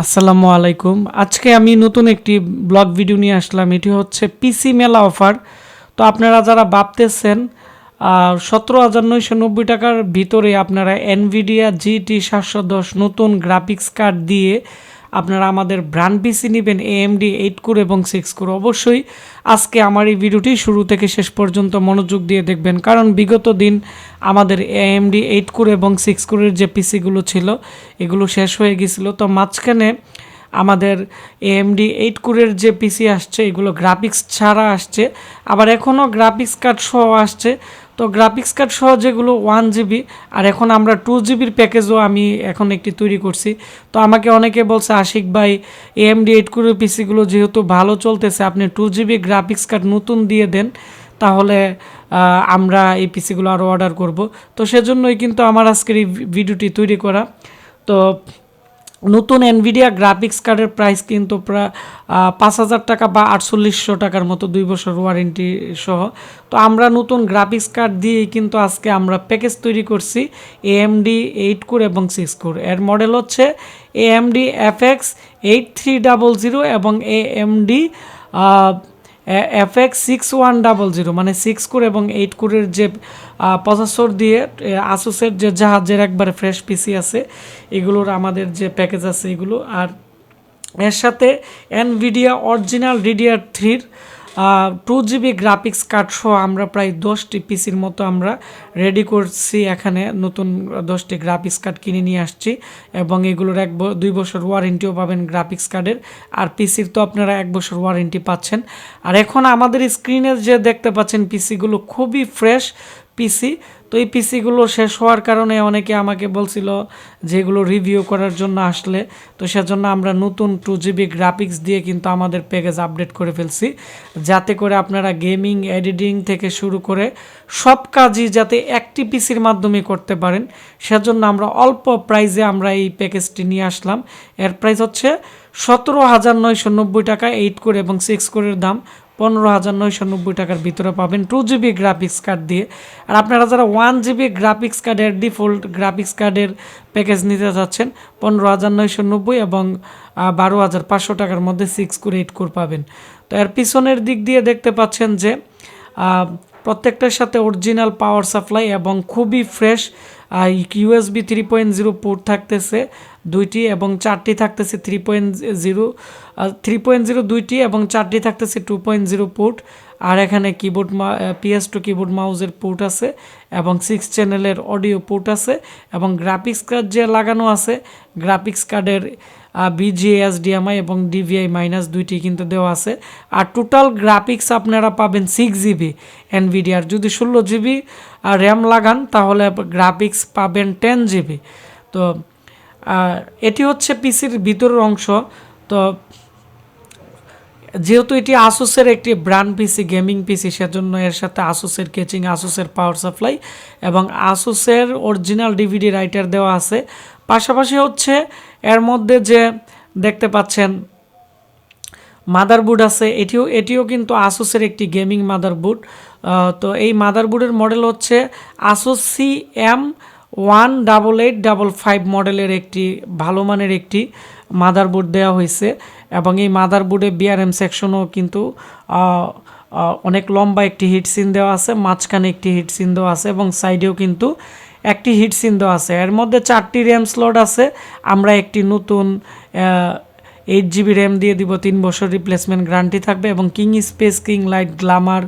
আসসালামু আলাইকুম। আজকে আমি নতুন একটি ব্লগ ভিডিও নিয়ে আসলাম। এটি হচ্ছে পিসি মেলা অফার। তো আপনারা যারা ভাবতেছেন 17,990 টাকার ভিতরে আপনারা NVIDIA GT710 নতুন গ্রাফিক্স কার্ড দিয়ে আপনারা আমাদের ব্র্যান্ড পিসি নেবেন AMD 8 কোর এবং 6 কোর, অবশ্যই আজকে আমার এই ভিডিওটি শুরু থেকে শেষ পর্যন্ত মনোযোগ দিয়ে দেখবেন, কারণ বিগত দিন আমাদের AMD 8 কোর এবং 6 কোরের যে পিসিগুলো ছিল এগুলো শেষ হয়ে গিয়েছিল। তো মাঝখানে আমাদের AMD 8 কোরের যে পিসি আসছে এগুলো গ্রাফিক্স ছাড়া আসছে, আবার এখনও গ্রাফিক্স কার্ড সহ আসছে। তো গ্রাফিক্স কার্ড সহ যেগুলো 1 GB, আর এখন আমরা 2 GBর প্যাকেজও আমি এখন একটি তৈরি করছি। তো আমাকে অনেকে বলছে, আশিক ভাই AMD 8 কোরের পিসিগুলো যেহেতু ভালো চলতেছে, আপনি 2 GB গ্রাফিক্স কার্ড নতুন দিয়ে দেন, তাহলে আমরা এই পিসিগুলো আরও অর্ডার করব। তো সেজন্যই কিন্তু আমার আজকের এই ভিডিওটি তৈরি করা। তো নতুন NVIDIA গ্রাফিক্স কার্ডের প্রাইস কিন্তু প্রায় 5,000 টাকা বা 4800 টাকার মতো, 2 বছর ওয়ারেন্টি সহ। তো আমরা নতুন গ্রাফিক্স কার্ড দিয়েই কিন্তু আজকে আমরা প্যাকেজ তৈরি করছি AMD 8 কোর এবং 6 কোর। এর মডেল হচ্ছে AMD FX8300 এবং AMD FX6100, মানে 6 কোর এবং 8 কোরের যে প্রসেসর দিয়ে আসুসের যে জাহাজের একবারে ফ্রেশ পিসি আছে, এগুলোর আমাদের যে প্যাকেজ আছে এগুলো। আর এর সাথে NVIDIA original DDR3 2 GB graphics card সহ আমরা প্রায় 10টি পিসির মতো আমরা রেডি করছি। এখানে নতুন 10টি গ্রাফিক্স কার্ড কিনে নিয়ে আসছি এবং এগুলোর 2 বছর ওয়ারেন্টিও পাবেন গ্রাফিক্স কার্ডের, আর পিসির তো আপনারা 1 বছর ওয়ারেন্টি পাচ্ছেন। আর এখন আমাদের স্ক্রিনে যে দেখতে পাচ্ছেন পিসিগুলো খুবই ফ্রেশ পিসি। তো এই পিসিগুলো শেষ হওয়ার কারণে অনেকে আমাকে বলছিল যেগুলো রিভিউ করার জন্য আসলে, তো সেজন্য আমরা নতুন 2 GB গ্রাফিক্স দিয়ে কিন্তু আমাদের প্যাকেজ আপডেট করে ফেলছি, যাতে করে আপনারা গেমিং, এডিটিং থেকে শুরু করে সব কাজই যাতে একটি পিসির মাধ্যমে করতে পারেন, সেজন্য আমরা অল্প প্রাইসে আমরা এই প্যাকেজটি নিয়ে আসলাম। এর প্রাইস হচ্ছে 17,990 টাকা। 8 কোর এবং 6 কোরের দাম 15,990 টাকার ভিতরে পাবেন 2 GB গ্রাফিক্স কার্ড দিয়ে। আর আপনারা যারা 1 GB গ্রাফিক্স কার্ডের ডিফল্ট গ্রাফিক্স কার্ডের প্যাকেজ নিতে চাচ্ছেন 15,990 এবং 12,500 টাকার মধ্যে 6 কোর 8 কোর পাবেন। তো এর পিছনের দিক দিয়ে দেখতে পাচ্ছেন যে প্রত্যেকটার সাথে অরিজিনাল পাওয়ার সাপ্লাই এবং খুবই ফ্রেশ USB 3.0 পোর্ট থাকতেছে 2টি এবং 4টি থাকতেছে 3.0 2টি এবং 4টি থাকতেছে 2.0 পোর্ট। আর এখানে কিবোর্ড PS2 কিবোর্ড মাউসের পোর্ট আছে এবং 6 চ্যানেলের অডিও পোর্ট আছে এবং গ্রাফিক্স কার্ড যে লাগানো আছে, গ্রাফিক্স কার্ডের BGA HDMI এবং DVI- 2টি কিন্তু দেওয়া আছে। আর টোটাল গ্রাফিক্স আপনারা পাবেন 6 GB NVIDIA, আর যদি 16 GB র্যাম লাগান তাহলে গ্রাফিক্স পাবেন 10 GB। তো এটি হচ্ছে পিসির ভিতরের অংশ। তো যেহেতু এটি আসুসের একটি ব্র্যান্ড পিসি, গেমিং পিসি, সেজন্য এর সাথে আসুসের কেচিং, আসুসের পাওয়ার সাপ্লাই এবং আসুসের অরিজিনাল DVD রাইটার দেওয়া আছে। পাশাপাশি হচ্ছে এর মধ্যে যে দেখতে পাচ্ছেন মাদারবোর্ড আছে, এটিও কিন্তু আসুসের একটি গেমিং মাদারবোর্ড। তো এই মাদারবোর্ডের মডেল হচ্ছে Asus CM18855 মডেলের একটি ভালো মানের একটি মাদারবোর্ড দেওয়া হয়েছে এবং এই মাদারবোর্ডে BRM সেকশনও কিন্তু অনেক লম্বা একটি হিটসিন দেওয়া আছে, মাঝখানে একটি হিটসিন দেওয়া আছে এবং সাইডেও কিন্তু একটি হিটসিন দেওয়া আছে। এর মধ্যে 4টি র্যাম স্লট আছে। আমরা একটি নতুন 8 GB র্যাম দিয়ে দিব, 3 বছর রিপ্লেসমেন্ট গ্যারান্টি থাকবে এবং king space, king light, Glamour,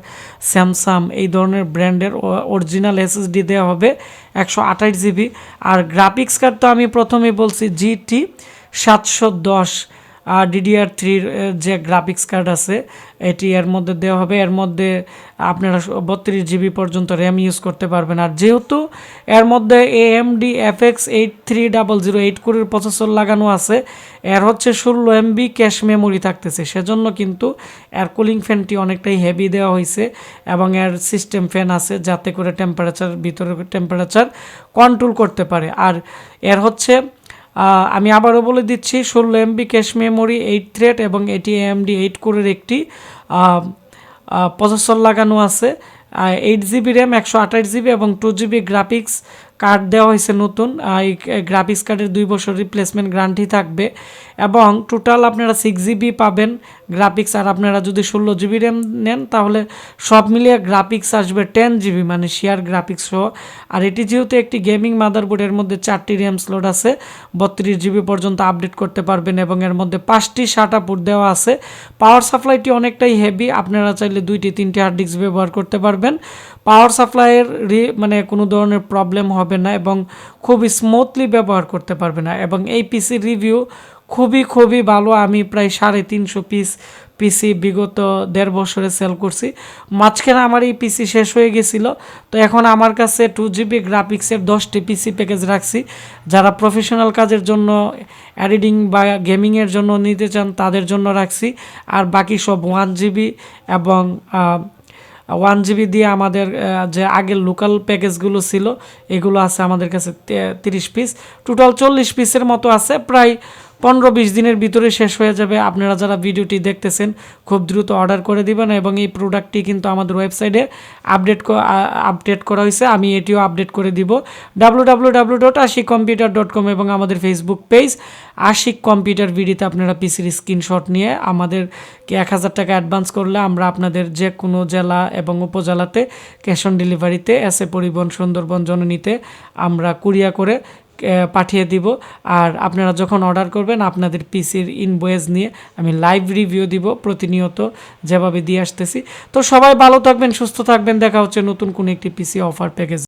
Samsung এই ধরনের ব্র্যান্ডের অরিজিনাল SSD দেওয়া হবে 128 GB। আর গ্রাফিক্স কার্ড তো আমি প্রথমেই বলছি GT710 DDR3 যে গ্রাফিক্স কার্ড আছে এটি এর মধ্যে দেওয়া হবে। এর মধ্যে আপনারা 32 GB পর্যন্ত র্যাম ইউজ করতে পারবেন। আর যেহেতু এর মধ্যে AMD FX8300 8 কোরের প্রসেসর লাগানো আছে, এর হচ্ছে 16 MB ক্যাশ মেমোরি থাকতেছে, সেজন্য কিন্তু এর কুলিং ফ্যানটি অনেকটাই হেভি দেওয়া হয়েছে এবং এর সিস্টেম ফ্যান আছে যাতে করে ভিতরের টেম্পারেচার কন্ট্রোল করতে পারে। আর এর হচ্ছে আমি আবারও বলে দিচ্ছি 16 MB ক্যাশ মেমোরি, 8 থ্রেড এবং এটি AMD 8 কোরের একটি প্রসেসর লাগানো আছে, 8 GB র্যাম, 128 GB এবং 2 GB গ্রাফিক্স কার্ড দেওয়া হয়েছে নতুন, এই গ্রাফিক্স কার্ডের 2 বছর রিপ্লেসমেন্ট গ্যারান্টি থাকবে এবং টোটাল আপনারা 6GB পাবেন গ্রাফিক্স। আর আপনারা যদি 16GB র্যাম নেন তাহলে সব মিলিয়ে গ্রাফিক্স আসবে 10GB, মানে শেয়ার গ্রাফিক্স সহ। আর এটি যেহেতু একটি গেমিং মাদারবোর্ডের মধ্যে 4টি র্যাম স্লট আছে, 32GB পর্যন্ত আপডেট করতে পারবেন এবং এর মধ্যে 5টি SATA পোর্ট দেওয়া আছে। পাওয়ার সাপ্লাইটি অনেকটাই হেভি, আপনারা চাইলে 2টি 3টি হার্ড ডিস্ক ব্যবহার করতে পারবেন। পাওয়ার সাপ্লাইয়ের মানে কোনো ধরনের প্রবলেম হবে না এবং খুব স্মুথলি ব্যবহার করতে পারবে না। এবং এই পিসির রিভিউ খুবই ভালো। আমি প্রায় 350 পিসি বিগত 1.5 বছরে সেল করছি। মাঝখানে আমার এই পিসি শেষ হয়ে গেছিলো, তো এখন আমার কাছে 2GB গ্রাফিক্সের 10টি পিসি প্যাকেজ রাখছি। যারা প্রফেশনাল কাজের জন্য, এডিটিং বা গেমিংয়ের জন্য নিতে চান তাদের জন্য রাখছি। আর বাকি সব 1GB এবং 1GB দিয়ে আমাদের যে আগের লোকাল প্যাকেজগুলো ছিল এগুলো আছে আমাদের কাছে 30 পিস, টোটাল 40 পিসের মতো আছে। প্রায় 15-20 দিনের ভিতরে শেষ হয়ে যাবে। আপনারা যারা ভিডিওটি দেখতেছেন খুব দ্রুত অর্ডার করে দিবেন এবং এই প্রোডাক্টটি কিন্তু আমাদের ওয়েবসাইটে আপডেট করা হয়েছে, আমি এটিও আপডেট করে দিব www.ashikcomputer.com এবং আমাদের ফেসবুক পেজ আশিক কম্পিউটার ভিডিওতে আপনারা পিসির স্ক্রিনশট নিয়ে আমাদেরকে 1000 টাকা অ্যাডভান্স করলে আমরা আপনাদের যে কোনো জেলা এবং উপজেলাতে ক্যাশ অন ডেলিভারিতে পরিবহন সুন্দরবন জননীতে আমরা কুরিয়া করে পাঠিয়ে দিব। আর আপনারা যখন অর্ডার করবেন আপনাদের পিসির ইনভয়েস নিয়ে আমি লাইভ রিভিউ দিব প্রতিনিয়ত যেভাবে দিয়ে আসতেছি। তো সবাই ভালো থাকবেন, সুস্থ থাকবেন, দেখা হচ্ছে নতুন কোনো একটি পিসি অফার প্যাকেজ।